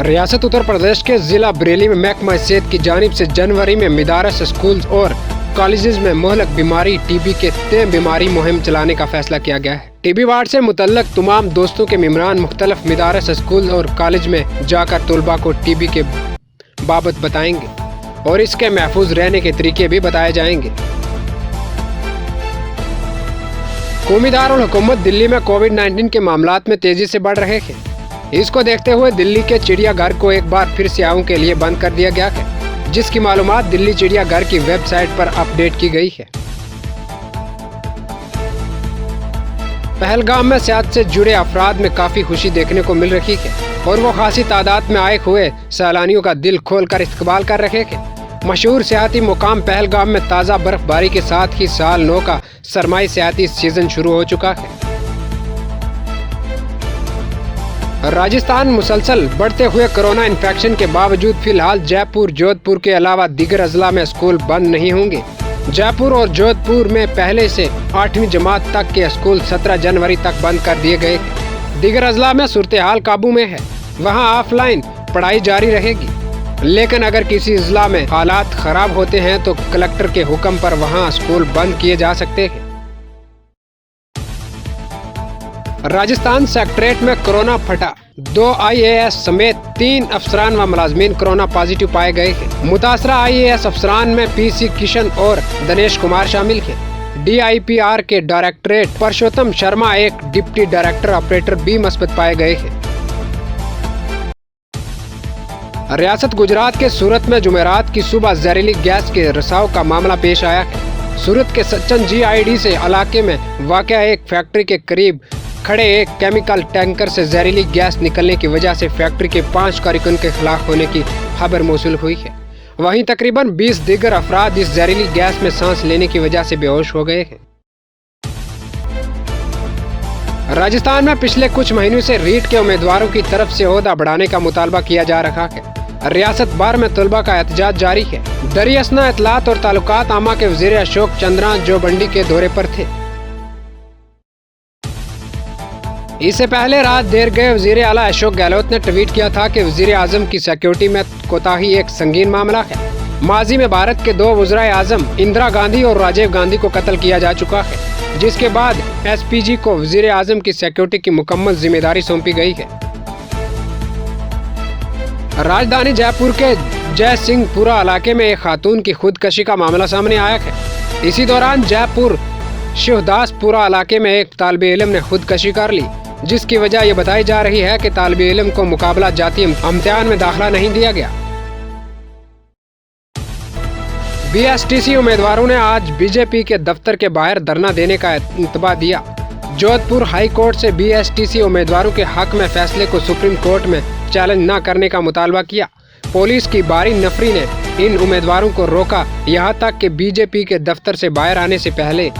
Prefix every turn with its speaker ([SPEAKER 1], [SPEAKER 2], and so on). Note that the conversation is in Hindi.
[SPEAKER 1] रियासत उत्तर प्रदेश के जिला बरेली में महकमा सेहत की जानिब से जनवरी में मदारस, स्कूल और कॉलेजेस में मोहल्लक बीमारी टीबी के तय बीमारी मुहिम चलाने का फैसला किया गया है। टीबी वार्ड से मुतल्लक तमाम दोस्तों के मेम्बरान मुख्तलिफ मदारस, स्कूल और कॉलेज में जाकर तलबा को टीबी के बाबत बताएंगे और इसके महफूज रहने के तरीके भी बताए जाएंगे। कौमी दारुल हुकूमत दिल्ली में कोविड-19 के मामलात में तेजी से बढ़ रहे हैं। इसको देखते हुए दिल्ली के चिड़ियाघर को एक बार फिर सियाहों के लिए बंद कर दिया गया है, जिसकी मालूमात दिल्ली चिड़ियाघर की वेबसाइट पर अपडेट की गई है। पहलगाम में सेहत से जुड़े अफराद में काफी खुशी देखने को मिल रही है और वो खासी तादाद में आए हुए सैलानियों का दिल खोलकर इस्तकबाल कर रहे हैं। मशहूर सियाती मुकाम पहलगाम में ताज़ा बर्फबारी के साथ ही साल 9 का सरमाई सियाती सीजन शुरू हो चुका है। राजस्थान मुसलसल बढ़ते हुए कोरोना इन्फेक्शन के बावजूद फिलहाल जयपुर, जोधपुर के अलावा दीगर अजला में स्कूल बंद नहीं होंगे। जयपुर और जोधपुर में पहले से 8वीं जमात तक के स्कूल 17 जनवरी तक बंद कर दिए गए। दीगर अजला में सूरत हाल काबू में है, वहां ऑफलाइन पढ़ाई जारी रहेगी, लेकिन अगर किसी अजला में हालात खराब होते हैं तो कलेक्टर के हुक्म पर वहां स्कूल बंद किए जा सकते हैं। राजस्थान सेक्रेटरीट में कोरोना फटा, 2 IAS समेत 3 अफसरान व मुलाजमीन कोरोना पॉजिटिव पाए गए हैं। मुतासरा IAS अफसरान में PC किशन और दिनेश कुमार शामिल है। DIPR के डायरेक्टरेट परशोत्तम शर्मा, एक डिप्टी डायरेक्टर ऑपरेटर भी मुस्बत पाए गए हैं। रियासत गुजरात के सूरत में जुमेरात की सुबह जहरीली गैस के रिसाव का मामला पेश आया है। सूरत के सच्चन GID से इलाके में वाक़या एक फैक्ट्री के करीब खड़े एक केमिकल टैंकर से जहरीली गैस निकलने की वजह से फैक्ट्री के 5 कारकुन के खिलाफ होने की खबर मौसूल हुई है। वहीं तकरीबन 20 दीगर अफराद इस जहरीली गैस में सांस लेने की वजह से बेहोश हो गए हैं। राजस्थान में पिछले कुछ महीनों से रीट के उम्मीदवारों की तरफ से ओहदा बढ़ाने का मुतालबा किया जा रहा है। रियासत भर में तलबा का एहतजाज जारी है। दरियासना इत्तलात और ताल्लुकात आमा के वज़ीर अशोक चंद्रा जो बंडी के दौरे पर थे। इससे पहले रात देर गए वज़ीर आला अशोक गहलोत ने ट्वीट किया था कि वज़ीर आज़म की सिक्योरिटी में कोताही एक संगीन मामला है। माजी में भारत के 2 वज़ीर आज़म इंदिरा गांधी और राजीव गांधी को कत्ल किया जा चुका है, जिसके बाद SPG को वज़ीर आज़म की सिक्योरिटी की मुकम्मल जिम्मेदारी सौंपी गई है। राजधानी जयपुर के जय सिंहपुरा इलाके में एक खातून की खुदकशी का मामला सामने आया है। इसी दौरान जयपुर शिवदासपुरा इलाके में एक तालिबे इल्म ने खुदकशी कर ली, जिसकी वजह यह बताई जा रही है कि तालिबे इल्म को मुकाबला जाती इम्तिहान में दाखिला नहीं दिया गया। BSTC उम्मीदवारों ने आज BJP के दफ्तर के बाहर धरना देने का इंतबा दिया। जोधपुर हाई कोर्ट से BSTC उम्मीदवारों के हक में फैसले को सुप्रीम कोर्ट में चैलेंज न करने का मुतालबा किया। पुलिस की भारी नफरी ने इन उम्मीदवारों को रोका, यहाँ तक कि BJP के दफ्तर से बाहर आने से पहले